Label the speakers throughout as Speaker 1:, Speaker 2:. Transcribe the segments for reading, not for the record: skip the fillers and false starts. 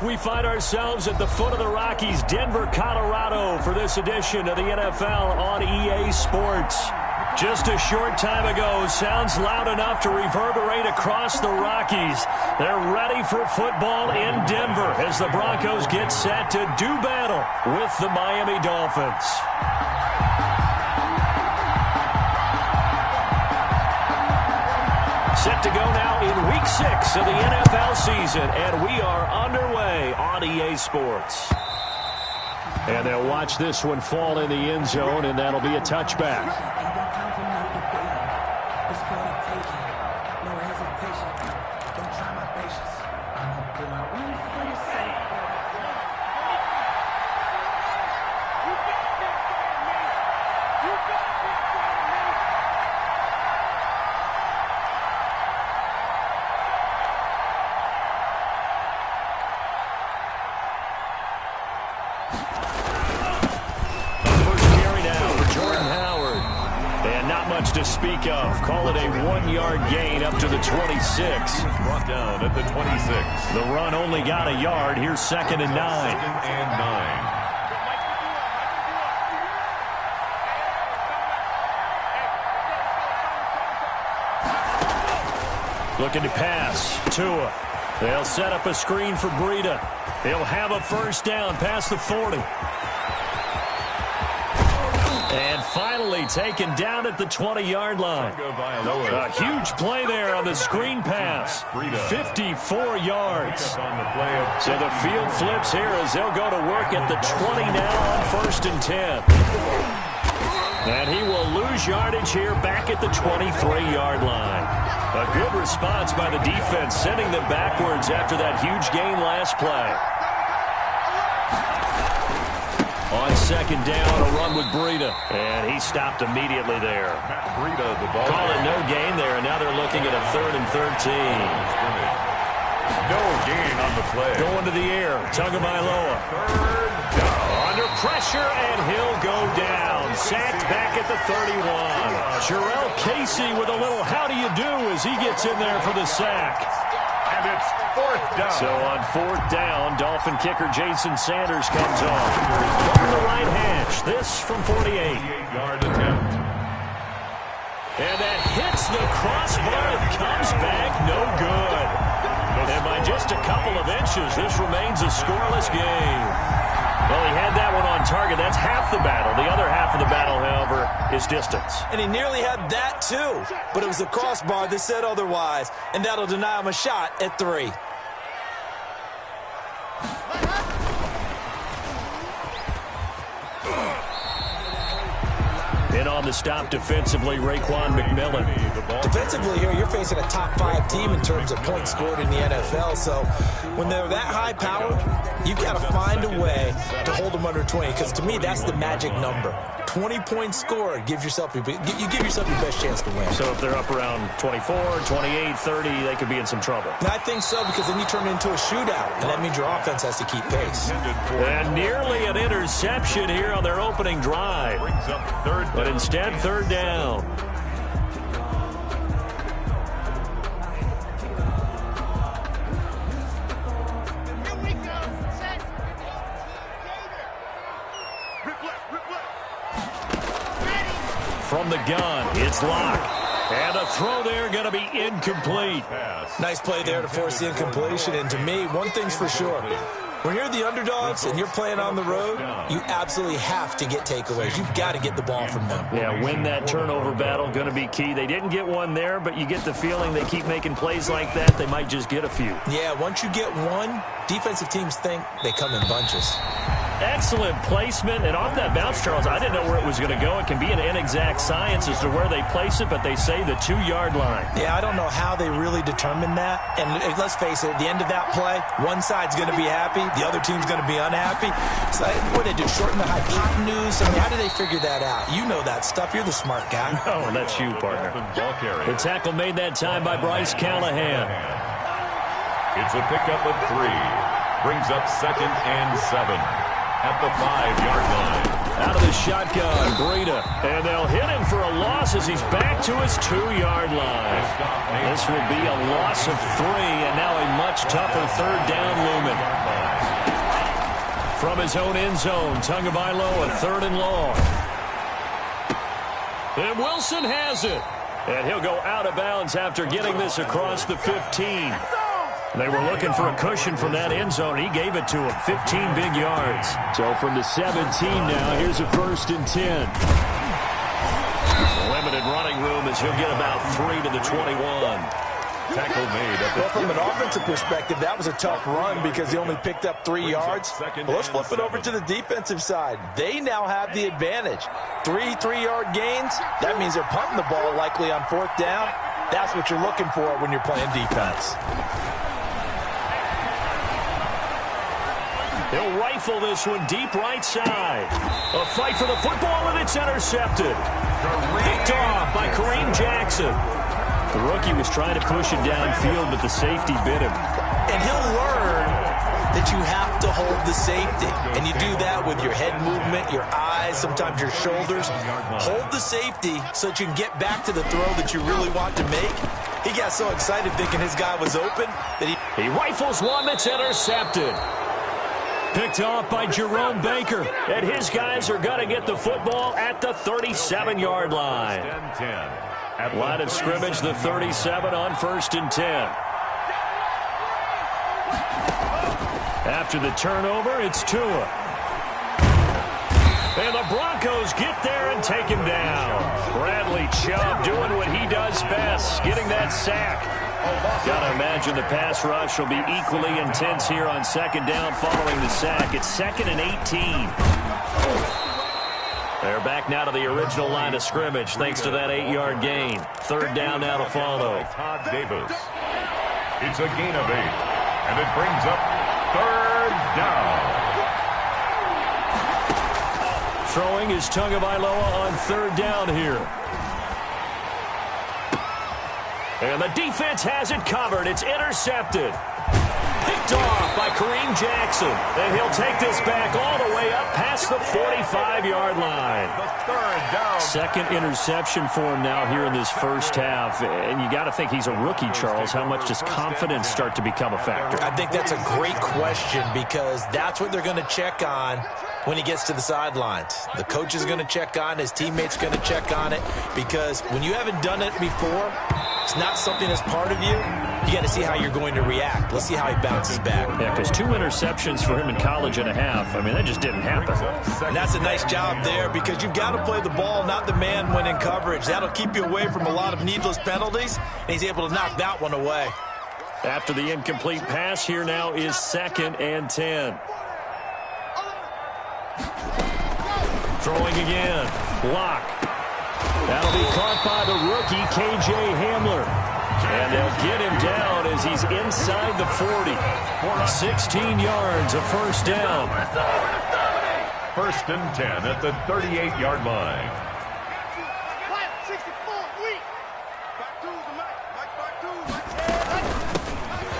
Speaker 1: We find ourselves at the foot of the Rockies, Denver, Colorado, for this edition of the NFL on EA Sports. Just a short time ago, sounds loud enough to reverberate across the Rockies. They're ready for football in Denver as the Broncos get set to do battle with the Miami Dolphins. Set to go now in Week 6 of the NFL season, and we are underway on EA Sports. And they'll watch this one fall in the end zone, and that'll be a touchback. To speak of. Call it a 1-yard gain up to the 26.
Speaker 2: Brought down at the 26.
Speaker 1: The run only got a yard. Here's 2nd and 9.
Speaker 2: 2nd and 9.
Speaker 1: Looking to pass. Tua. They'll set up a screen for Breida. He'll have a first down past the 40. And finally taken down at the 20-yard line. A huge play there on the screen pass. 54 yards. So the field flips here as they'll go to work at the 20 now on 1st and 10. And he will lose yardage here back at the 23-yard line. A good response by the defense, sending them backwards after that huge gain last play. On 2nd down, a run with Breida. And he stopped immediately there.
Speaker 2: Breida, the ball.
Speaker 1: Call it no gain there, and now they're looking at a 3rd and 13.
Speaker 2: No gain on the play.
Speaker 1: Going to the air, Tagovailoa.
Speaker 2: 3rd down.
Speaker 1: Under pressure, and he'll go down. Sacked back at the 31. Jarrell Casey with a little how do you do as he gets in there for the sack.
Speaker 2: And it's 4th down.
Speaker 1: So on 4th down, Dolphin kicker Jason Sanders comes on. From the right hash, this from 48.
Speaker 2: 48-yard attempt.
Speaker 1: And that hits the crossbar and comes back no good. And by just a couple of inches, this remains a scoreless game. Well, he had that one on target. That's half the battle. The other half of the battle, however, is distance.
Speaker 3: And he nearly had that, too. But it was the crossbar that said otherwise. And that'll deny him a shot at 3.
Speaker 1: In on the stop defensively, Raekwon McMillan.
Speaker 3: Defensively here, you're facing a top-5 team in terms of points scored in the NFL. So when they're that high-powered, you've got to find a way to hold them under 20. Because to me, that's the magic number. 20 points scored, you give yourself your best chance to win.
Speaker 1: So if they're up around 24, 28, 30, they could be in some trouble.
Speaker 3: And I think so, because then you turn it into a shootout, and that means your offense has to keep pace.
Speaker 1: And nearly an interception here on their opening drive. But instead, 3rd down. From the gun, it's Locke. And a throw there going to be incomplete.
Speaker 3: Nice play there to force the incompletion. And to me, one thing's for sure. When you're the underdogs and you're playing on the road, you absolutely have to get takeaways. You've got to get the ball from them.
Speaker 1: Yeah, win that turnover battle, going to be key. They didn't get one there, but you get the feeling they keep making plays like that, they might just get a few.
Speaker 3: Yeah, once you get one, defensive teams think they come in bunches.
Speaker 1: excellent placement. And off that bounce, Charles, I didn't know where it was going to go. It can be an inexact science as to where they place it, but they say the 2-yard line.
Speaker 3: Yeah, I don't know how they really determine that. And let's face it, at the end of that play, one side's going to be happy, the other team's going to be unhappy. So what did they do, shorten the hypotenuse? I mean, how did they figure that out? You know that stuff. You're the smart guy.
Speaker 1: Oh, that's you, partner. The tackle made that time by Bryce Callahan.
Speaker 2: It's a pickup of 3. Brings up 2nd and 7 at the 5-yard line.
Speaker 1: Out of the shotgun, Breida. And they'll hit him for a loss as he's back to his 2-yard line. This will be a loss of 3, and now a much tougher 3rd down looming. From his own end zone, Tagovailoa, 3rd and long. And Wilson has it. And he'll go out of bounds after getting this across the 15. They were looking for a cushion from that end zone. He gave it to him. 15 big yards. So from the 17 now, here's a 1st and 10. Limited running room as he'll get about 3 to the 21.
Speaker 2: Tackle made.
Speaker 3: Well, from an offensive perspective, that was a tough run because he only picked up 3 yards. Well, let's flip it over to the defensive side. They now have the advantage. 3 3-yard gains. That means they're punting the ball likely on 4th down. That's what you're looking for when you're playing defense.
Speaker 1: He'll rifle this one deep right side. A fight for the football, and it's intercepted. Picked off by Kareem Jackson. The rookie was trying to push it downfield, but the safety bit him.
Speaker 3: And he'll learn that you have to hold the safety. And you do that with your head movement, your eyes, sometimes your shoulders. Hold the safety so that you can get back to the throw that you really want to make. He got so excited thinking his guy was open that
Speaker 1: he rifles one that's intercepted. Picked off by Jerome Baker. And his guys are going to get the football at the 37-yard line. Line of scrimmage, the 37 on 1st and 10. After the turnover, it's Tua. And the Broncos get there and take him down. Bradley Chubb doing what he does best, getting that sack. Gotta imagine the pass rush will be equally intense here on 2nd down following the sack. It's 2nd and 18. They're back now to the original line of scrimmage thanks to that 8-yard gain. 3rd down now to follow.
Speaker 2: Todd Davis. It's a gain of 8, and it brings up 3rd down.
Speaker 1: Throwing is Tagovailoa on 3rd down here. And the defense has it covered. It's intercepted. Picked off by Kareem Jackson. And he'll take this back all the way up past the 45-yard line.
Speaker 2: The 3rd down.
Speaker 1: 2nd interception for him now here in this 1st half. And you got to think he's a rookie, Charles. How much does confidence start to become a factor?
Speaker 3: I think that's a great question because that's what they're going to check on when he gets to the sidelines. The coach is going to check on, his teammates going to check on it, because when you haven't done it before, it's not something that's part of you. You got to see how you're going to react. Let's see how he bounces back.
Speaker 1: Yeah, because 2 interceptions for him in college and a half. I mean, that just didn't happen.
Speaker 3: And that's a nice job there because you've got to play the ball, not the man when in coverage. That'll keep you away from a lot of needless penalties, and he's able to knock that one away.
Speaker 1: After the incomplete pass, here now is 2nd and 10. Throwing again. Lock. That'll be caught by the rookie, K.J. Hamler. And they'll get him down as he's inside the 40. 16 yards, a 1st down.
Speaker 2: 1st and 10 at the 38-yard line.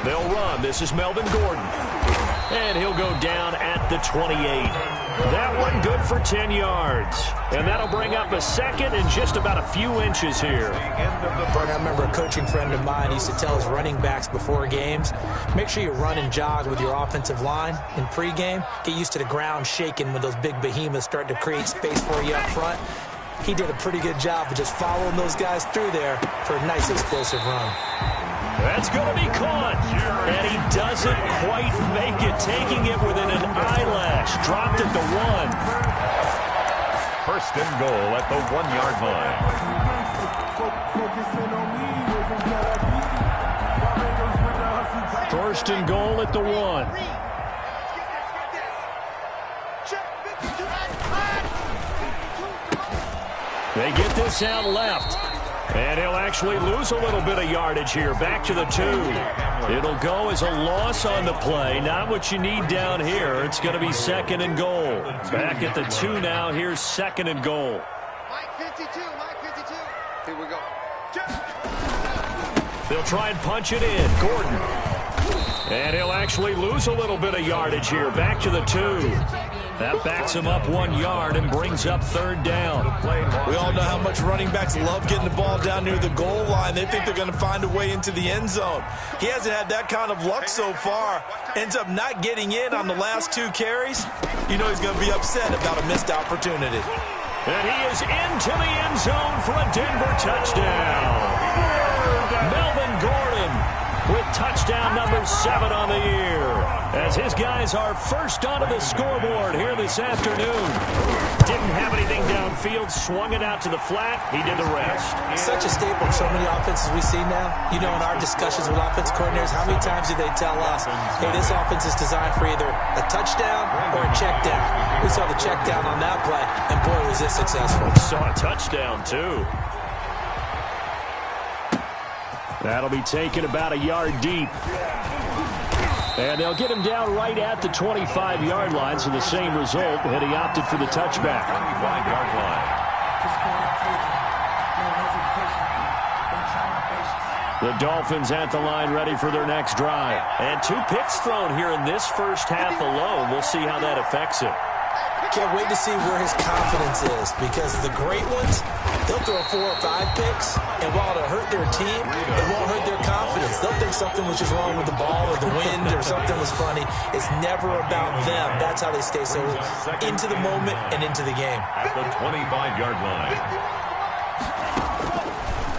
Speaker 1: They'll run. This is Melvin Gordon. And he'll go down at the 28. That one good for 10 yards. And that'll bring up a 2nd and just about a few inches here.
Speaker 3: I remember a coaching friend of mine used to tell his running backs before games, make sure you run and jog with your offensive line in pregame. Get used to the ground shaking when those big behemoths start to create space for you up front. He did a pretty good job of just following those guys through there for a nice explosive run.
Speaker 1: That's going to be caught. And he doesn't quite make it, taking it within an eyelash. Dropped at the 1.
Speaker 2: 1st and goal at the 1-yard line.
Speaker 1: First and goal at the 1. They get this out left. And he'll actually lose a little bit of yardage here. Back to the 2. It'll go as a loss on the play. Not what you need down here. It's going to be 2nd and goal. Back at the 2 now. Here's 2nd and goal.
Speaker 4: Mike 52. Here we go.
Speaker 1: They'll try and punch it in. Gordon. And he'll actually lose a little bit of yardage here. Back to the 2. That backs him up 1 yard and brings up 3rd down.
Speaker 3: We all know how much running backs love getting the ball down near the goal line. They think they're going to find a way into the end zone. He hasn't had that kind of luck so far. Ends up not getting in on the last 2 carries. You know he's going to be upset about a missed opportunity.
Speaker 1: And he is into the end zone for a Denver touchdown. Melvin Gordon with touchdown number 7 on the year, as his guys are first onto the scoreboard here this afternoon. Didn't have anything downfield, swung it out to the flat. He did the rest.
Speaker 3: Such a staple of so many offenses we see now. You know, in our discussions with offense coordinators, how many times do they tell us, hey, this offense is designed for either a touchdown or a check down. We saw the check down on that play, and boy, was this successful.
Speaker 1: Saw a touchdown, too. That'll be taken about a yard deep. And they'll get him down right at the 25-yard line, so the same result, and he opted for the touchback.
Speaker 2: 25-yard line.
Speaker 1: The Dolphins at the line ready for their next drive. And 2 picks thrown here in this first half alone. We'll see how that affects it.
Speaker 3: Can't wait to see where his confidence is, because the great ones, they'll throw 4 or 5 picks, and while it'll hurt their team, it won't hurt their confidence. They'll think something was just wrong with the ball or the wind or something was funny. It's never about them. That's how they stay so into the moment and into the game.
Speaker 2: At the 25-yard line.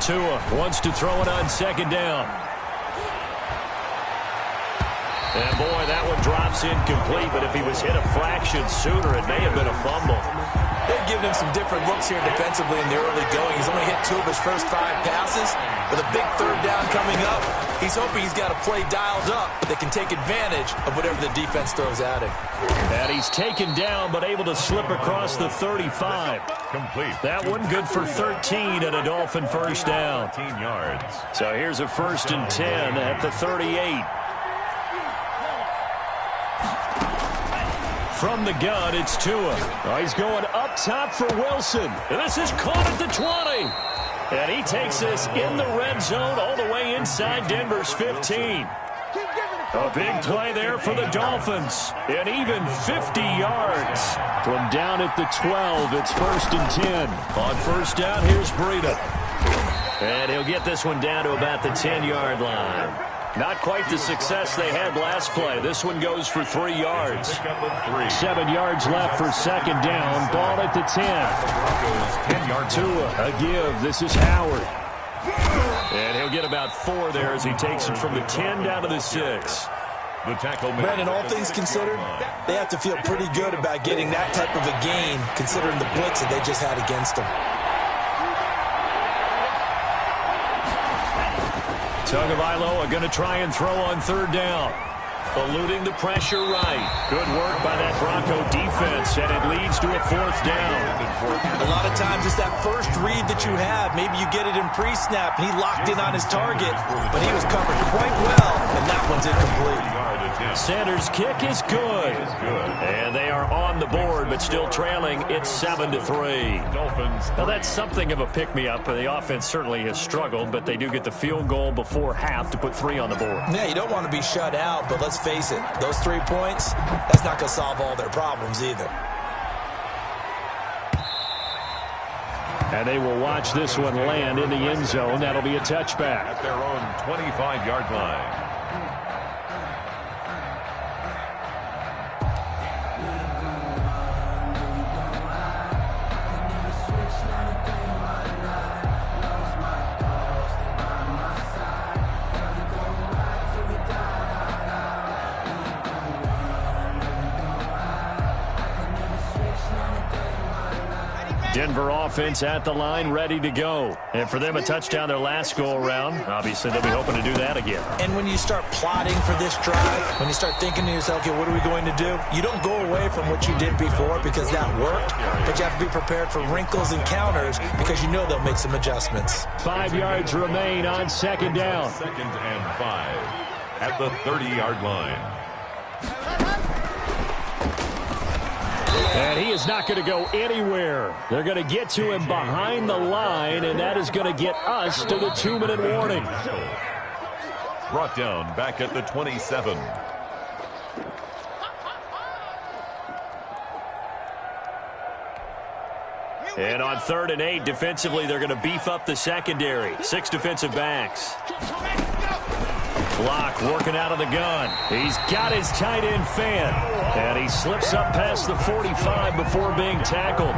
Speaker 1: Tua wants to throw it on 2nd down. And boy, that one drops incomplete, but if he was hit a fraction sooner, it may have been a fumble.
Speaker 3: They've given him some different looks here defensively in the early going. He's only hit 2 of his first 5 passes. With a big 3rd down coming up, he's hoping he's got a play dialed up that can take advantage of whatever the defense throws at him.
Speaker 1: And he's taken down, but able to slip across the 35.
Speaker 2: Complete.
Speaker 1: That one good for 13 and a Dolphin first down.
Speaker 2: 13 yards.
Speaker 1: So here's a 1st and 10 at the 38. From the gun, it's Tua. Oh, he's going up top for Wilson. And this is caught at the 20. And he takes this in the red zone all the way inside Denver's 15. A big play there for the Dolphins. And even 50 yards. From down at the 12, it's 1st and 10. On first down, here's Breida. And he'll get this one down to about the 10-yard line. Not quite the success they had last play. This one goes for 3 yards. 7 yards left for 2nd down. Ball at the 10. Tua, a give. This is Howard. And he'll get about 4 there as he takes it from the 10 down to the 6.
Speaker 2: The tackle.
Speaker 3: Brandon, all things considered, they have to feel pretty good about getting that type of a gain, considering the blitz that they just had against them.
Speaker 1: Tagovailoa going to try and throw on 3rd down. Eluding the pressure right. Good work by that Bronco defense, and it leads to a 4th down.
Speaker 3: A lot of times it's that first read that you have. Maybe you get it in pre-snap, and he locked in on his target, but he was covered quite well, and that one's incomplete.
Speaker 1: Sanders' kick is good. And they are on the board, but still trailing. It's 7-3. Now, that's something of a pick-me-up. The offense certainly has struggled, but they do get the field goal before half to put 3 on the board.
Speaker 3: Yeah, you don't want to be shut out, but let's face it, those 3 points, that's not going to solve all their problems either.
Speaker 1: And they will watch this one land in the end zone. That'll be a touchback.
Speaker 2: At their own 25-yard line.
Speaker 1: Denver offense at the line, ready to go. And for them, a touchdown their last go-around. Obviously, they'll be hoping to do that again.
Speaker 3: And when you start plotting for this drive, when you start thinking to yourself, okay, what are we going to do? You don't go away from what you did before because that worked, but you have to be prepared for wrinkles and counters because you know they'll make some adjustments.
Speaker 1: 5 yards remain on second down.
Speaker 2: 2nd and 5 at the 30-yard line.
Speaker 1: And he is not going to go anywhere. They're going to get to him behind the line, and that is going to get us to the 2-minute warning.
Speaker 2: Brought down back at the 27.
Speaker 1: And on 3rd and 8, defensively, they're going to beef up the secondary. 6 defensive backs. Block working out of the gun. He's got his tight end fan. And he slips up past the 45 before being tackled.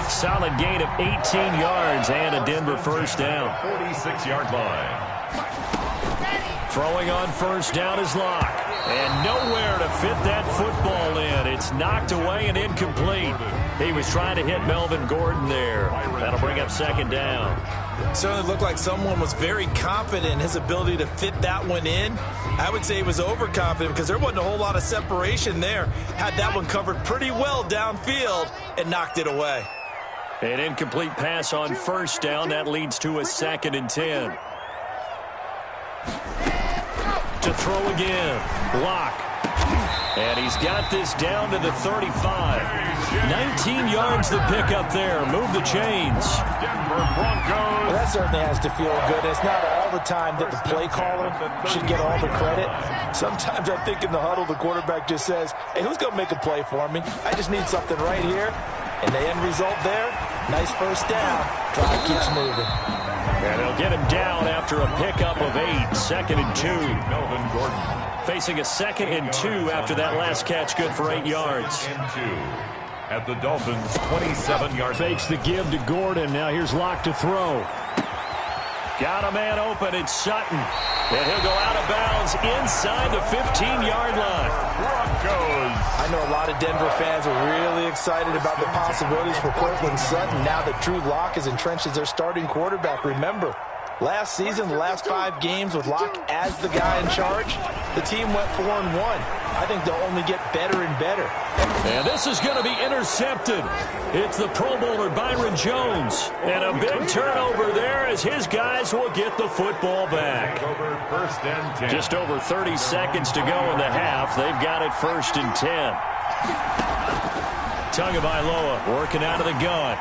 Speaker 1: Solid gain of 18 yards and a Denver first down.
Speaker 2: 46-yard line.
Speaker 1: Throwing on first down is Locke. And nowhere to fit that football in. It's knocked away and incomplete. He was trying to hit Melvin Gordon there. That'll bring up second down.
Speaker 3: Certainly looked like someone was very confident in his ability to fit that one in. I would say he was overconfident because there wasn't a whole lot of separation there. Had that one covered pretty well downfield and knocked it away.
Speaker 1: An incomplete pass on first down. That leads to a 2nd and 10. To throw again. Locke. And he's got this down to the 35. 19 yards to pick up there. Move the chains.
Speaker 3: Well, that certainly has to feel good. It's not all the time that the play caller should get all the credit. Sometimes I think in the huddle, the quarterback just says, hey, who's going to make a play for me? I just need something right here. And the end result there, nice first down. Drive keeps moving.
Speaker 1: And they'll get him down after a pickup of 8. 2nd and 2.
Speaker 2: Melvin Gordon.
Speaker 1: Facing a 2nd and 2 after that last catch, good for 8 yards.
Speaker 2: And 2 at the Dolphins' 27-yard.
Speaker 1: Fakes the give to Gordon. Now here's Locke to throw. Got a man open. It's Sutton. And he'll go out of bounds inside the 15-yard line.
Speaker 2: Broncos.
Speaker 3: I know a lot of Denver fans are really excited about the possibilities for Cortland Sutton now that Drew Lock is entrenched as their starting quarterback. Remember, last season, the last 5 games with Lock as the guy in charge, the team went 4-1. I think they'll only get better and better.
Speaker 1: And this is going to be intercepted. It's the Pro Bowler Byron Jones. And a big turnover there as his guys will get the football back.
Speaker 2: 1st and 10.
Speaker 1: Just over 30 seconds to go in the half. They've got it 1st and 10. Tagovailoa working out of the gun.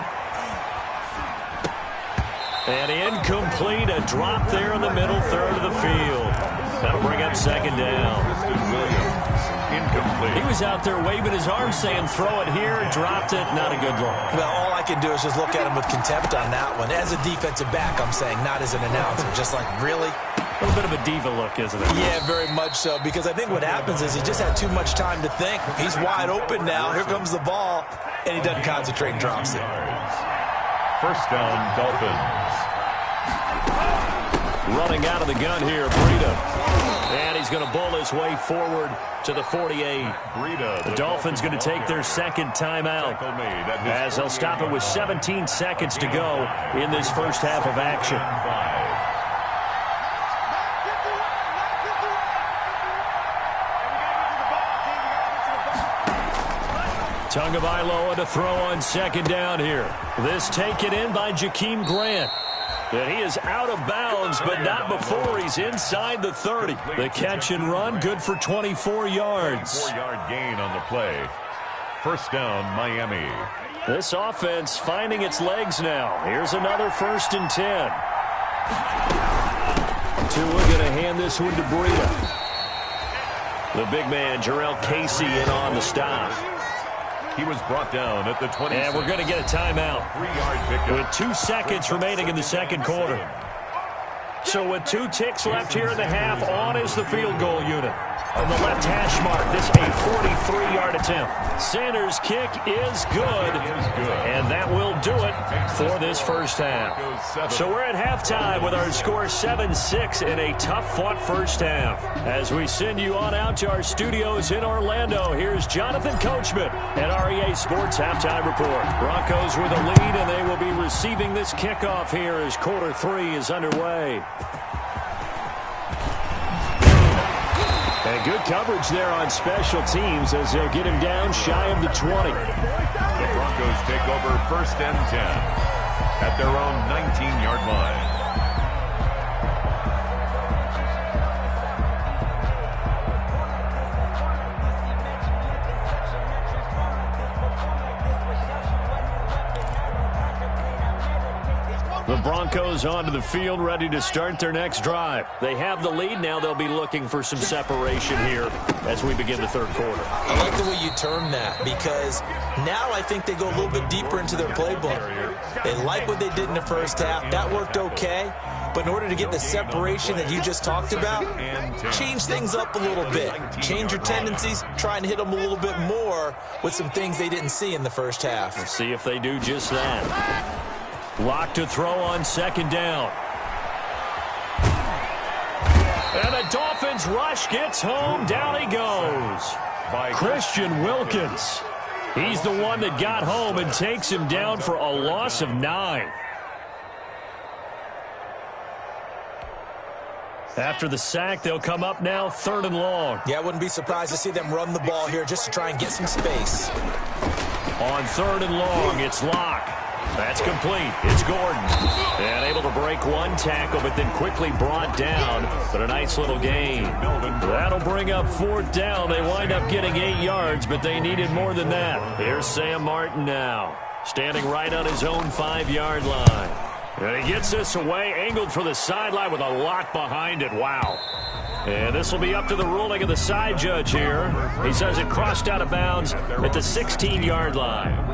Speaker 1: And incomplete, a drop there in the middle third of the field. That'll bring up second down.
Speaker 2: Incomplete.
Speaker 1: He was out there waving his arms saying, throw it here, dropped it, not a good look.
Speaker 3: Well, all I can do is just look at him with contempt on that one. As a defensive back, I'm saying, not as an announcer. Just like, really?
Speaker 1: A little bit of a diva look, isn't it?
Speaker 3: Yeah, very much so, because I think what happens is he just had too much time to think. He's wide open now. Here comes the ball, and he doesn't concentrate and drops it.
Speaker 2: First down, Dolphins.
Speaker 1: Running out of the gun here, Breida. And he's going to bull his way forward to the 48. The Dolphins going to take their second timeout as they'll stop it with 17 seconds to go in this first half of action. Tagovailoa to throw on second down here. This taken in by Jakeem Grant. And he is out of bounds, but not before he's inside the 30. The catch and run, good for 24 yards.
Speaker 2: 4-yard gain on the play. First down, Miami.
Speaker 1: This offense finding its legs now. Here's another 1st and 10. Tua going to hand this one to Breida. The big man, Jarrell Casey, in on the stop.
Speaker 2: He was brought down at the 20.
Speaker 1: And we're going to get a timeout.
Speaker 2: 3-yard pickup.
Speaker 1: With 2 seconds remaining in the second quarter. So with 2 ticks left here in the half, on is the field goal unit. From the left hash mark, this a 43-yard attempt. Sanders' kick is good, and that will do it for this first half. So we're at halftime with our score 7-6 in a tough-fought first half. As we send you on out to our studios in Orlando, here's Jonathan Coachman at REA Sports Halftime Report. Broncos with a lead, and they will be receiving this kickoff here as quarter 3 is underway. And good coverage there on special teams as they'll get him down shy of the 20.
Speaker 2: The Broncos take over 1st and 10 at their own 19-yard line.
Speaker 1: The Broncos onto the field, ready to start their next drive. They have the lead. Now they'll be looking for some separation here as we begin the third quarter.
Speaker 3: I like the way you term that, because now I think they go a little bit deeper into their playbook. They like what they did in the first half. That worked okay. But in order to get the separation that you just talked about, change things up a little bit. Change your tendencies, try and hit them a little bit more with some things they didn't see in the first half.
Speaker 1: We'll see if they do just that. Lock to throw on 2nd down. And the Dolphins rush gets home. Down he goes. By Christian Wilkins. He's the one that got home and takes him down for a loss of 9. After the sack, they'll come up now 3rd and long.
Speaker 3: Yeah, I wouldn't be surprised to see them run the ball here just to try and get some space.
Speaker 1: On 3rd and long, it's Locke. That's complete. It's Gordon. And able to break one tackle, but then quickly brought down. But a nice little gain. That'll bring up 4th down. They wind up getting 8 yards, but they needed more than that. Here's Sam Martin now, standing right on his own 5-yard line. And he gets this away, angled for the sideline with a lock behind it. Wow. And this will be up to the ruling of the side judge here. He says it crossed out of bounds at the 16-yard line.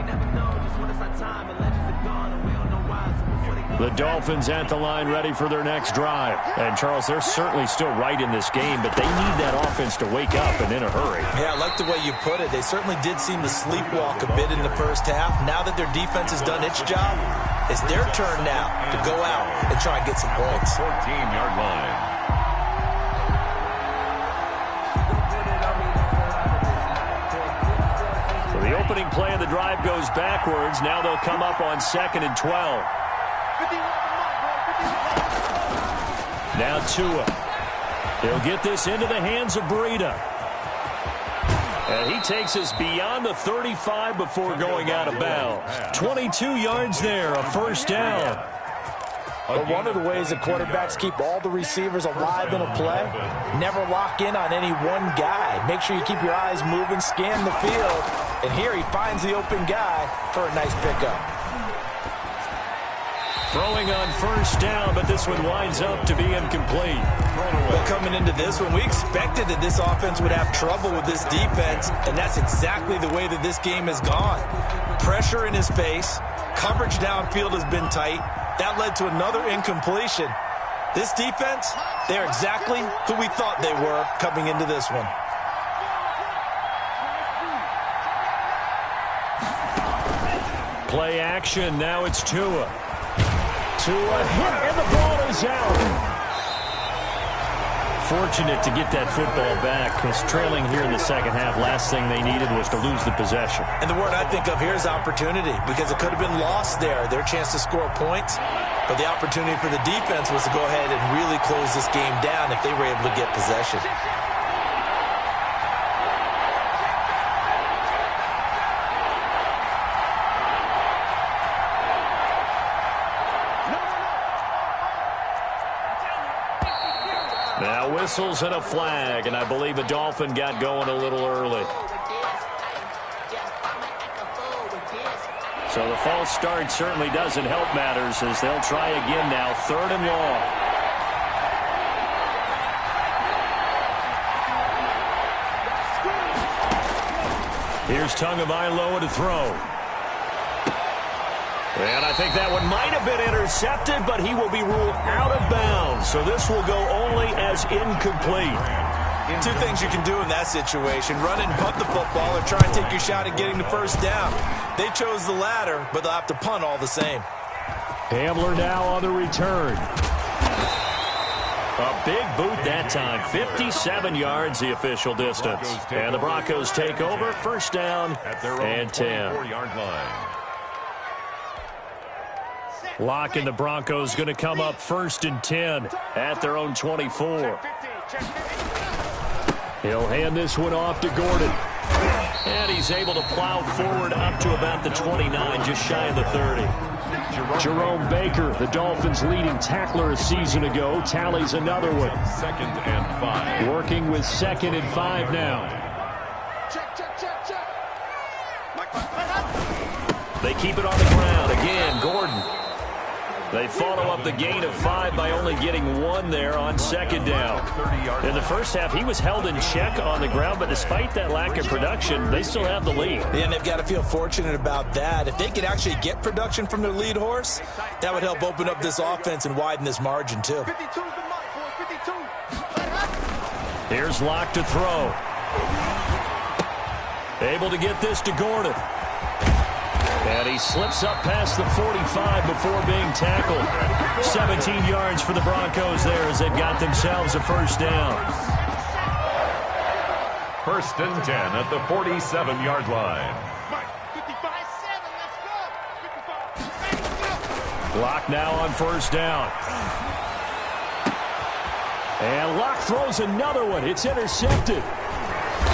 Speaker 1: The Dolphins at the line ready for their next drive. And, Charles, they're certainly still right in this game, but they need that offense to wake up and in a hurry.
Speaker 3: Yeah, I like the way you put it. They certainly did seem to sleepwalk a bit in the first half. Now that their defense has done its job, it's their turn now to go out and try and get some points.
Speaker 2: 14-yard line.
Speaker 1: So the opening play of the drive goes backwards. Now they'll come up on 2nd and 12. Now Tua. He'll get this into the hands of Breida. And he takes us beyond the 35 before going out of bounds. 22 yards there, a 1st down.
Speaker 3: But one of the ways that quarterbacks keep all the receivers alive in a play, never lock in on any one guy. Make sure you keep your eyes moving, scan the field. And here he finds the open guy for a nice pickup.
Speaker 1: Throwing on 1st down, but this one winds up to be incomplete.
Speaker 3: Well, coming into this one, we expected that this offense would have trouble with this defense, and that's exactly the way that this game has gone. Pressure in his face, coverage downfield has been tight. That led to another incompletion. This defense, they're exactly who we thought they were coming into this one.
Speaker 1: Play action, now it's Tua. Tua hit, and the ball is out. Fortunate to get that football back, because trailing here in the second half, last thing they needed was to lose the possession.
Speaker 3: And the word I think of here is opportunity, because it could have been lost there, their chance to score points. But the opportunity for the defense was to go ahead and really close this game down if they were able to get possession.
Speaker 1: Now whistles and a flag, and I believe a Dolphin got going a little early. So the false start certainly doesn't help matters as they'll try again now, 3rd and long. Here's Tagovailoa to throw. And I think that one might have been intercepted, but he will be ruled out of bounds. So this will go only as incomplete.
Speaker 3: Two things you can do in that situation: run and punt the football, or try and take your shot at getting the first down. They chose the latter, but they'll have to punt all the same.
Speaker 1: Hamler now on the return. A big boot that time. 57 yards the official distance. And the Broncos take over. First down and 10. Lock and the Broncos going to come up 1st and 10 at their own 24. He'll hand this one off to Gordon. And he's able to plow forward up to about the 29, just shy of the 30. Jerome Baker, the Dolphins' leading tackler a season ago, tallies another one.
Speaker 2: 2nd and 5.
Speaker 1: Working with 2nd and 5 now. They keep it on the ground. Again, Gordon. They follow up the gain of 5 by only getting 1 there on 2nd down. In the first half, he was held in check on the ground, but despite that lack of production, they still have the lead.
Speaker 3: And they've got to feel fortunate about that. If they could actually get production from their lead horse, that would help open up this offense and widen this margin, too.
Speaker 1: Here's Locke to throw. Able to get this to Gordon. And he slips up past the 45 before being tackled. 17 yards for the Broncos there as they've got themselves a first down.
Speaker 2: 1st and 10 at the 47-yard line.
Speaker 1: Locke now on first down. And Locke throws another one. It's intercepted.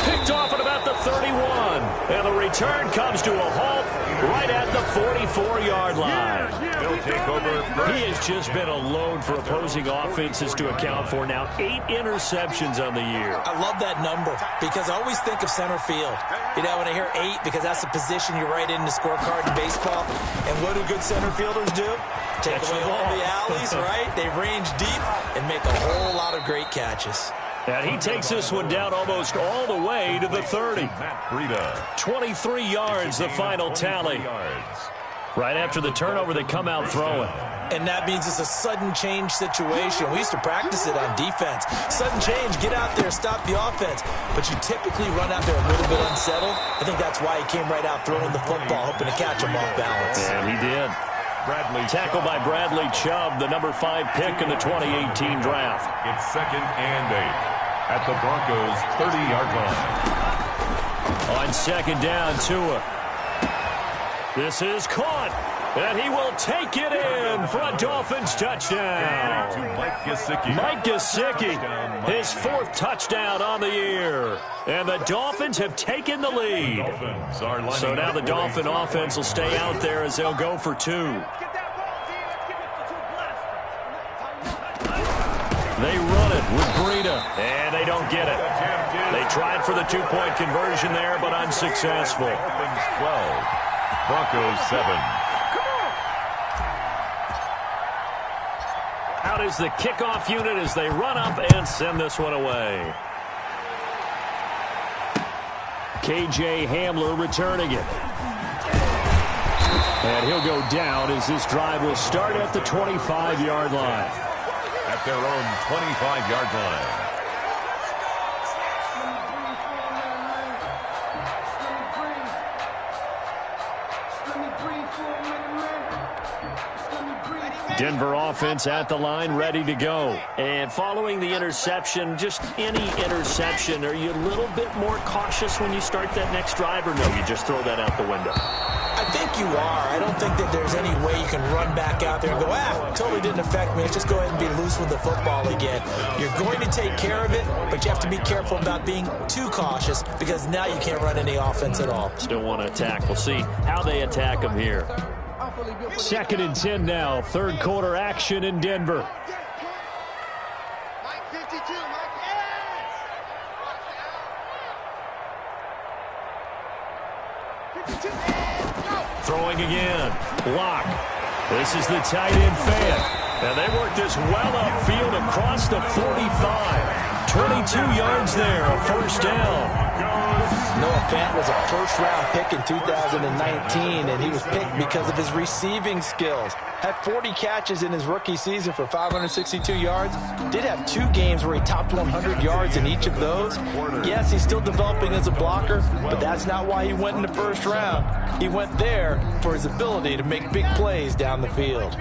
Speaker 1: Picked off at about the 31. And the return comes to a halt right at the 44-yard line.
Speaker 2: He'll take over.
Speaker 1: He has just been a load for opposing offenses to account for. Now 8 interceptions on the year.
Speaker 3: I love that number because I always think of center field. You know, when I hear 8, because that's the position you write in the scorecard in baseball. And what do good center fielders do? Take away all the alleys, right? They range deep and make a whole lot of great catches.
Speaker 1: And he takes this one down almost all the way to the 30. 23 yards, the final tally. Right after the turnover, they come out throwing.
Speaker 3: And that means it's a sudden change situation. We used to practice it on defense. Sudden change, get out there, stop the offense. But you typically run out there a little bit unsettled. I think that's why he came right out throwing the football, hoping to catch him off balance.
Speaker 1: And he did. Tackled by Bradley Chubb, the number 5 pick in the 2018 draft.
Speaker 2: It's 2nd and 8 at the Broncos' 30-yard line.
Speaker 1: On 2nd down, Tua. This is caught, and he will take it in for a Dolphins touchdown. Mike Gesicki, his 4th touchdown on the year. And the Dolphins have taken the lead. So now the Dolphin offense will stay out there as they'll go for 2. They run it with Breida, and they don't get it. They tried for the 2-point conversion there, but unsuccessful.
Speaker 2: 12, Broncos 7.
Speaker 1: Out is the kickoff unit as they run up and send this one away. KJ Hamler returning it. And he'll go down as this drive will start at the 25-yard line.
Speaker 2: At their own 25-yard line.
Speaker 1: Denver offense at the line, ready to go. And following the interception, just any interception, are you a little bit more cautious when you start that next drive, or no, you just throw that out the window?
Speaker 3: I think you are. I don't think that there's any way you can run back out there and go, totally didn't affect me. Let's just go ahead and be loose with the football again. You're going to take care of it, but you have to be careful about being too cautious because now you can't run any offense at all.
Speaker 1: Still want to attack. We'll see how they attack them here. 2nd and 10 now. 3rd quarter action in Denver. Throwing again. Locke. This is the tight end fan. And they work this well upfield across the 45. 22 yards there, a first down.
Speaker 3: Noah Fant was a first-round pick in 2019, and he was picked because of his receiving skills. Had 40 catches in his rookie season for 562 yards. Did have 2 games where he topped 100 yards in each of those. Yes, he's still developing as a blocker, but that's not why he went in the first round. He went there for his ability to make big plays down the field.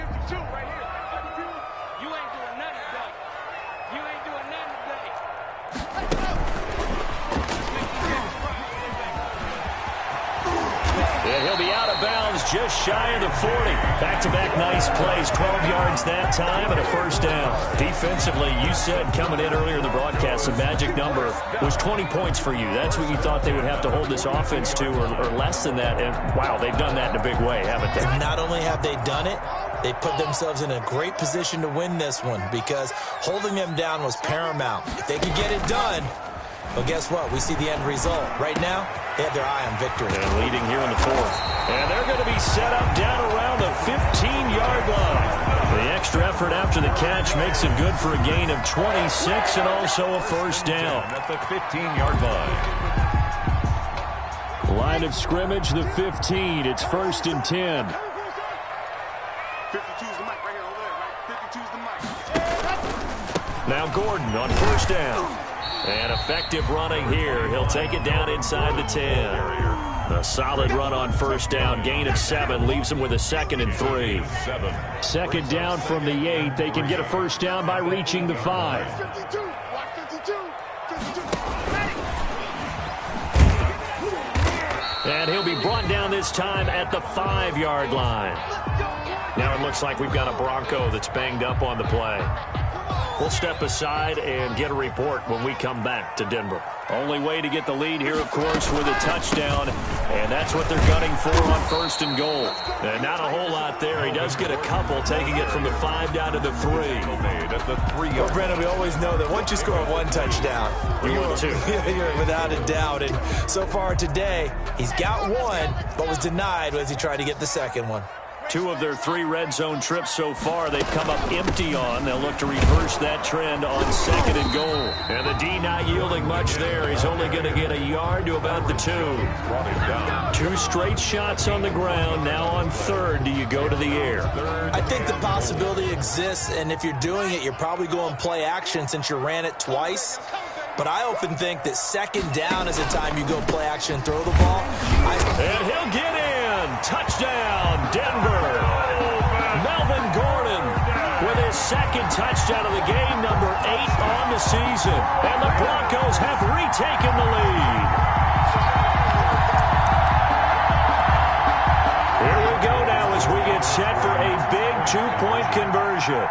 Speaker 1: Just shy of the 40. Back-to-back nice plays. 12 yards that time and a first down. Defensively, you said coming in earlier in the broadcast, the magic number was 20 points for you. That's what you thought they would have to hold this offense to, or less than that. And, wow, they've done that in a big way, haven't they?
Speaker 3: Not only have they done it, they put themselves in a great position to win this one because holding them down was paramount. If they could get it done, well, guess what? We see the end result. Right now, they have their eye on victory.
Speaker 1: And leading here in the 4th. And they're going to be set up down around the 15-yard line. The extra effort after the catch makes it good for a gain of 26 and also a first down.
Speaker 2: At the 15-yard line.
Speaker 1: Line of scrimmage, the 15. It's 1st and 10.
Speaker 4: 52's the mic right here over there, right? 52's the mic.
Speaker 1: Now Gordon on first down. And effective running here. He'll take it down inside the 10. A solid run on first down. Gain of 7 leaves them with a 2nd and 3. 2nd down from the 8. They can get a first down by reaching the 5.
Speaker 4: 52, 52.
Speaker 1: And he'll be brought down this time at the 5-yard line. Now it looks like we've got a Bronco that's banged up on the play. We'll step aside and get a report when we come back to Denver. Only way to get the lead here, of course, with a touchdown, and that's what they're gunning for on 1st and goal. And not a whole lot there. He does get a couple, taking it from the 5 down to the 3.
Speaker 2: At the 3-yard.
Speaker 3: Well, Brennan, we always know that once you score 1 touchdown,
Speaker 1: you're 2.
Speaker 3: You're without a doubt. And so far today, he's got 1, but was denied as he tried to get the 2nd one.
Speaker 1: 2 of their 3 red zone trips so far, they've come up empty on. They'll look to reverse that trend on 2nd and goal. And the D not yielding much there. He's only going to get a yard to about the 2. 2 straight shots on the ground. Now on 3rd, do you go to the air?
Speaker 3: I think the possibility exists, and if you're doing it, you're probably going play action since you ran it twice. But I often think that 2nd down is the time you go play action and throw the ball.
Speaker 1: And he'll get in. Touchdown, Denver. Melvin Gordon with his 2nd touchdown of the game, number 8 on the season. And the Broncos have retaken the lead. Here we go now as we get set for a big 2-point conversion.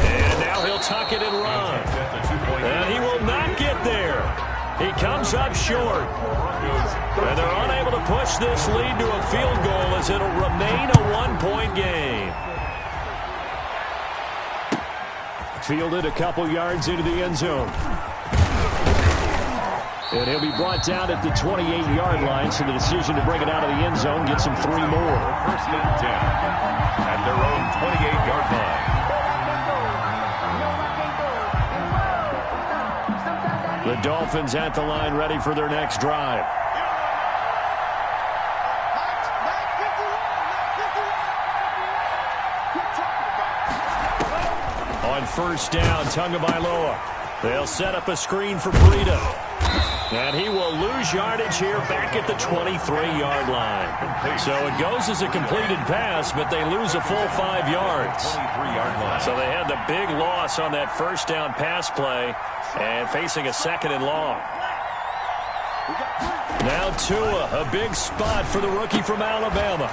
Speaker 1: And now he'll tuck it and run. And he will not get there. He comes up short. And they're unable to push this lead to a field goal as it'll remain a 1-point game. Fielded a couple yards into the end zone. And he'll be brought down at the 28-yard line, so the decision to bring it out of the end zone gets him 3 more.
Speaker 2: 1st and 10 at their own 28-yard line.
Speaker 1: The Dolphins at the line, ready for their next drive. On 1st down, Tagovailoa. They'll set up a screen for Breida. And he will lose yardage here back at the 23-yard line. So it goes as a completed pass, but they lose a full 5 yards.
Speaker 2: 23-yard line.
Speaker 1: So they had the big loss on that 1st down pass play and facing a 2nd and long. Now Tua, a big spot for the rookie from Alabama.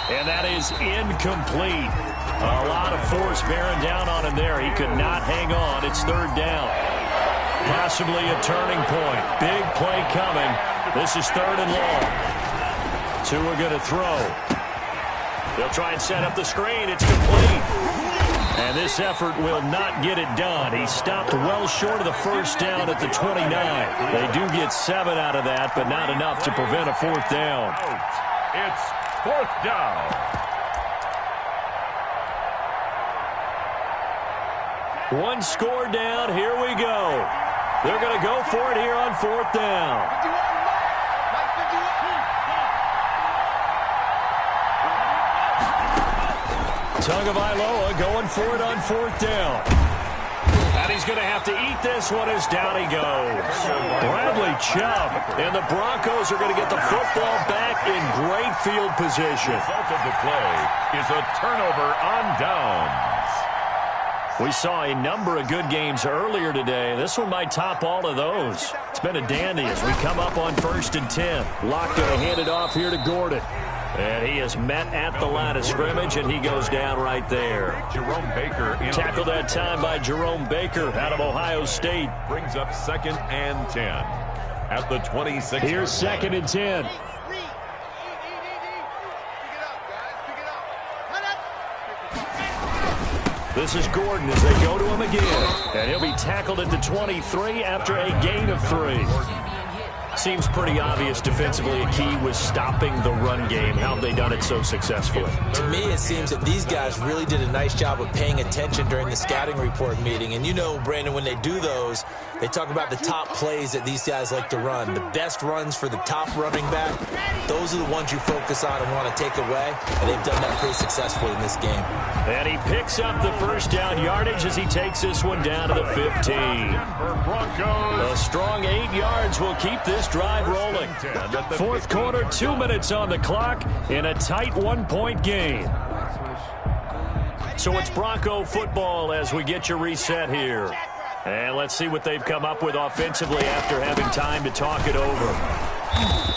Speaker 1: And that is incomplete. A lot of force bearing down on him there. He could not hang on. It's 3rd down. Possibly a turning point. Big play coming. This is 3rd and long. Tua going to throw. They'll try and set up the screen. It's complete. And this effort will not get it done. He stopped well short of the 1st down at the 29. They do get 7 out of that, but not enough to prevent a 4th down.
Speaker 2: It's 4th down.
Speaker 1: One score down. Here we go. They're going to go for it here on 4th down. Tagovailoa going for it on 4th down. And he's going to have to eat this one as down he goes. Bradley Chubb. And the Broncos are going to get the football back in great field position.
Speaker 2: The result of the play is a turnover on downs.
Speaker 1: We saw a number of good games earlier today. This one might top all of those. It's been a dandy as we come up on 1st and 10. Locke going to hand it off here to Gordon. And he is met at the line of scrimmage, and he goes down right there.
Speaker 2: Jerome Baker
Speaker 1: tackled that time by Jerome Baker out of Ohio State.
Speaker 2: Brings up 2nd and 10 at the 26.
Speaker 1: Here's 2nd and 10. This is Gordon as they go to him again. And he'll be tackled at the 23 after a gain of 3. Seems pretty obvious defensively a key was stopping the run game. How have they done it so successfully?
Speaker 3: To me, it seems that these guys really did a nice job of paying attention during the scouting report meeting. And you know, Brandon, when they do those, they talk about the top plays that these guys like to run. The best runs for the top running back, those are the ones you focus on and want to take away. And they've done that pretty successfully in this game.
Speaker 1: And he picks up the 1st down yardage as he takes this one down to the 15. A strong 8 yards will keep this drive rolling. 4th quarter, 2 minutes on the clock in a tight 1-point game. So it's Bronco football as we get you reset here. And let's see what they've come up with offensively after having time to talk it over.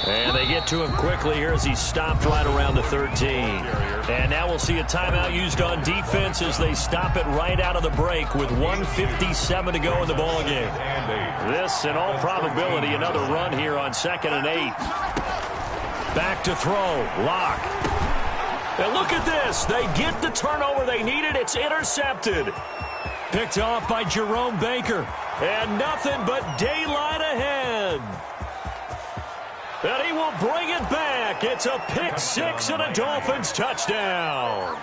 Speaker 1: And they get to him quickly here as he stopped right around the 13. And now we'll see a timeout used on defense as they stop it right out of the break with 1:57 to go in the ballgame. This, in all probability, another run here on 2nd and 8. Back to throw. Locke. And look at this. They get the turnover they needed. It's intercepted. Picked off by Jerome Baker. And nothing but daylight ahead. And he will bring it back. It's a pick 6 and a Dolphins touchdown.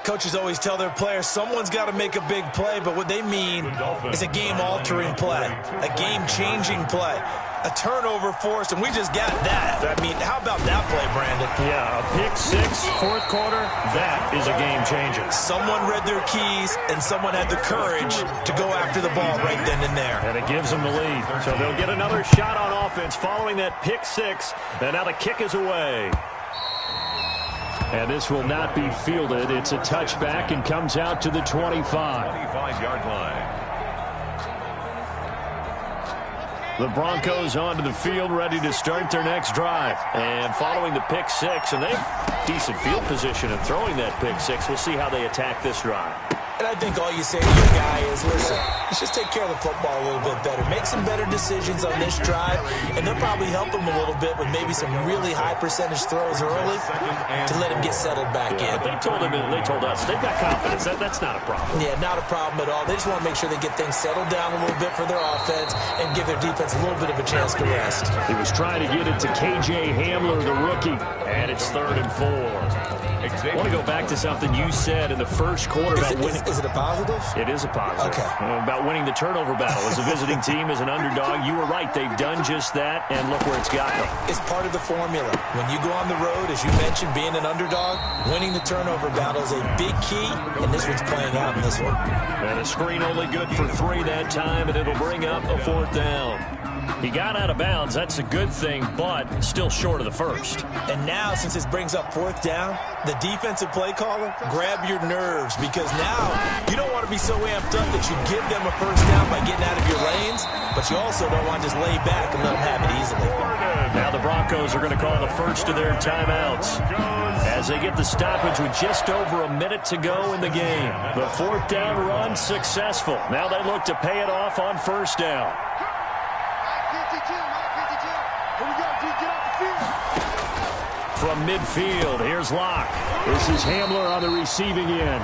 Speaker 3: Coaches always tell their players someone's got to make a big play, but what they mean is a game-altering play, a game-changing play, a turnover forced, and we just got that. I mean, how about that play, Brandon?
Speaker 1: Yeah, a pick 6, 4th quarter, that is a game-changer.
Speaker 3: Someone read their keys, and someone had the courage to go after the ball right then and there.
Speaker 1: And it gives them the lead. So they'll get another shot on offense following that pick 6, and now the kick is away. And this will not be fielded. It's a touchback and comes out to the 25.
Speaker 2: 25-yard line.
Speaker 1: The Broncos onto the field, ready to start their next drive. And following the pick 6, and they have decent field position in throwing that pick 6. We'll see how they attack this drive.
Speaker 3: And I think all you say to your guy is, listen, let's just take care of the football a little bit better. Make some better decisions on this drive, and they'll probably help him a little bit with maybe some really high percentage throws early to let him get settled back in.
Speaker 1: They told us they've got confidence. That's not a problem.
Speaker 3: Yeah, not a problem at all. They just want to make sure they get things settled down a little bit for their offense and give their defense a little bit of a chance to rest.
Speaker 1: He was trying to get it to K.J. Hamler, the rookie, and it's 3rd and 4. I want to go back to something you said in the first quarter about winning.
Speaker 3: Is it a positive?
Speaker 1: It is a positive.
Speaker 3: Okay.
Speaker 1: About winning the turnover battle. As a visiting team, as an underdog, you were right. They've done just that, and look where it's got them.
Speaker 3: It's part of the formula. When you go on the road, as you mentioned, being an underdog, winning the turnover battle is a big key, and this one's playing out in this one.
Speaker 1: And a screen only good for 3 that time, and it'll bring up a 4th down. He got out of bounds. That's a good thing, but still short of the first.
Speaker 3: And now, since this brings up 4th down, the defensive play caller, grab your nerves, because now you don't want to be so amped up that you give them a 1st down by getting out of your lanes, but you also don't want to just lay back and let them have it easily.
Speaker 1: Now the Broncos are going to call the first of their timeouts as they get the stoppage with just over a minute to go in the game. The 4th down run successful. Now they look to pay it off on 1st down. From midfield, here's Locke. This is Hamler on the receiving end.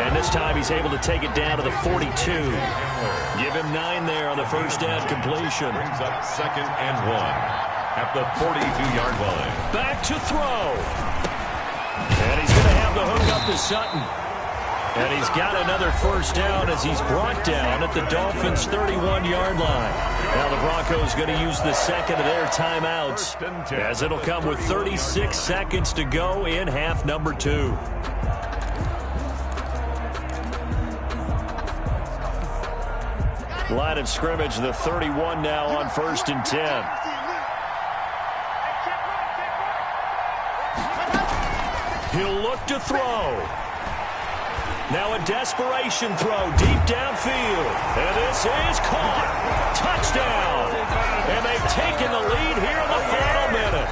Speaker 1: And this time he's able to take it down to the 42. Give him 9 there on the 1st down completion.
Speaker 2: Brings up 2nd and 1 at the 42-yard line.
Speaker 1: Back to throw. And he's going to have the hook up to Sutton. And he's got another first down as he's brought down at the Dolphins' 31-yard line. Now the Broncos going to use the second of their timeouts as it'll come with 36 seconds to go in half number 2. Line of scrimmage, the 31 now on 1st and 10. He'll look to throw. Now a desperation throw deep downfield. And this is caught. Touchdown. And they've taken the lead here in the final minute.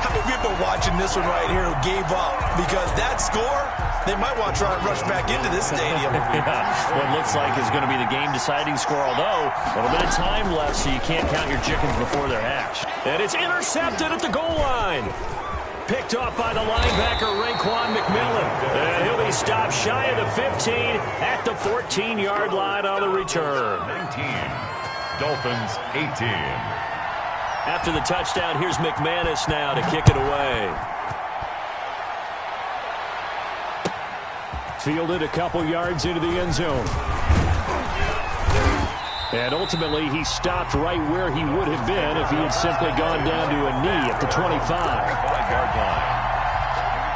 Speaker 3: How many people watching this one right here who gave up? Because that score, they might want to try and rush back into this stadium.
Speaker 1: What looks like is going to be the game-deciding score, although a little bit of time left, so you can't count your chickens before they're hatched. And it's intercepted at the goal line. Picked off by the linebacker, Raekwon McMillan. And he'll be stopped shy of the 15 at the 14-yard line on the return.
Speaker 2: 19. Dolphins 18.
Speaker 1: After the touchdown, here's McManus now to kick it away. Fielded a couple yards into the end zone. And ultimately, he stopped right where he would have been if he had simply gone down to a knee at the 25.
Speaker 2: 5-yard line.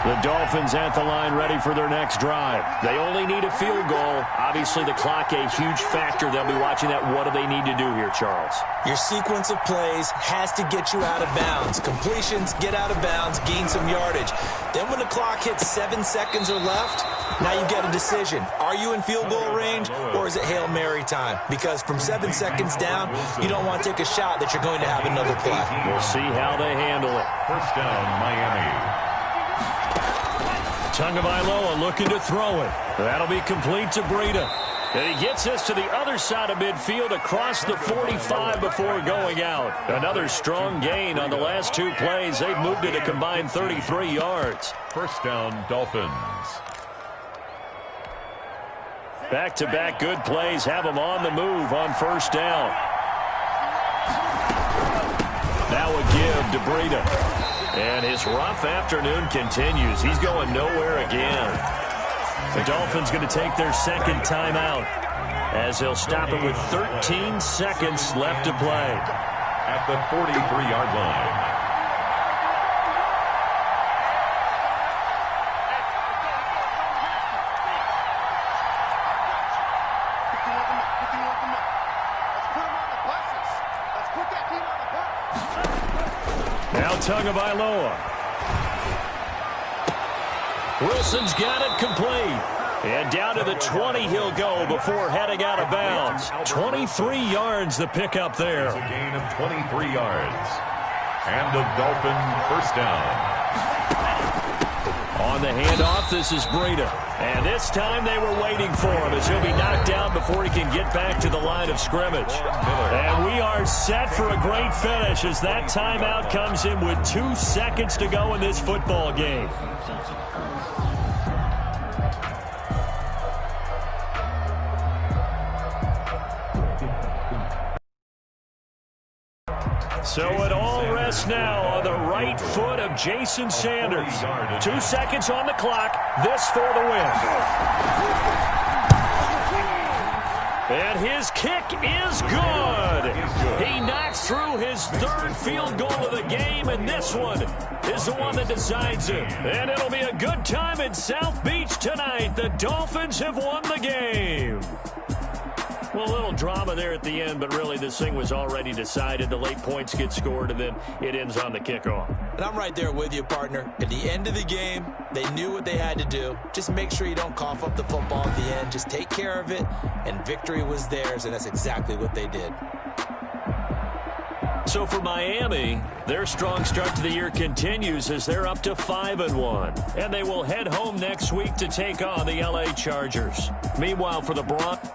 Speaker 1: The Dolphins at the line ready for their next drive. They only need a field goal. Obviously, the clock a huge factor. They'll be watching that. What do they need to do here, Charles?
Speaker 3: Your sequence of plays has to get you out of bounds. Completions, get out of bounds, gain some yardage. Then when the clock hits 7 seconds or left, now you get a decision. Are you in field goal range or is it Hail Mary time? Because from 7 seconds down, you don't want to take a shot that you're going to have another play.
Speaker 1: We'll see how they handle it.
Speaker 2: First down, Miami.
Speaker 1: Tagovailoa looking to throw it. That'll be complete to Breida. And he gets us to the other side of midfield across the 45 before going out. Another strong gain on the last 2 plays. They've moved it a combined 33 yards.
Speaker 2: First down, Dolphins.
Speaker 1: Back-to-back good plays have them on the move on first down. Now a give to Breida. And his rough afternoon continues. He's going nowhere again. The Dolphins going to take their second timeout as they'll stop it with 13 seconds left to play.
Speaker 2: At the 43-yard line.
Speaker 1: Now Tagovailoa. Wilson's got it complete. And down to the 20 he'll go before heading out of bounds. 23 yards the pickup there.
Speaker 2: It's a gain of 23 yards. And the Dolphin first down.
Speaker 1: On the handoff, this is Breida. And this time they were waiting for him as he'll be knocked down before he can get back to the line of scrimmage. And we are set for a great finish as that timeout comes in with 2 seconds to go in this football game. So it all rests now on the right foot of Jason Sanders. 2 seconds on the clock. This for the win. And his kick is good. He knocks through his 3rd field goal of the game, and this one is the one that decides it. And it'll be a good time in South Beach tonight. The Dolphins have won the game. Well, a little drama there at the end, but really this thing was already decided. The late points get scored, and then it ends on the kickoff.
Speaker 3: And I'm right there with you, partner. At the end of the game, they knew what they had to do. Just make sure you don't cough up the football at the end. Just take care of it, and victory was theirs, and that's exactly what they did.
Speaker 1: So for Miami, their strong start to the year continues as they're up to 5-1. And they will head home next week to take on the LA Chargers. Meanwhile, for the Broncos,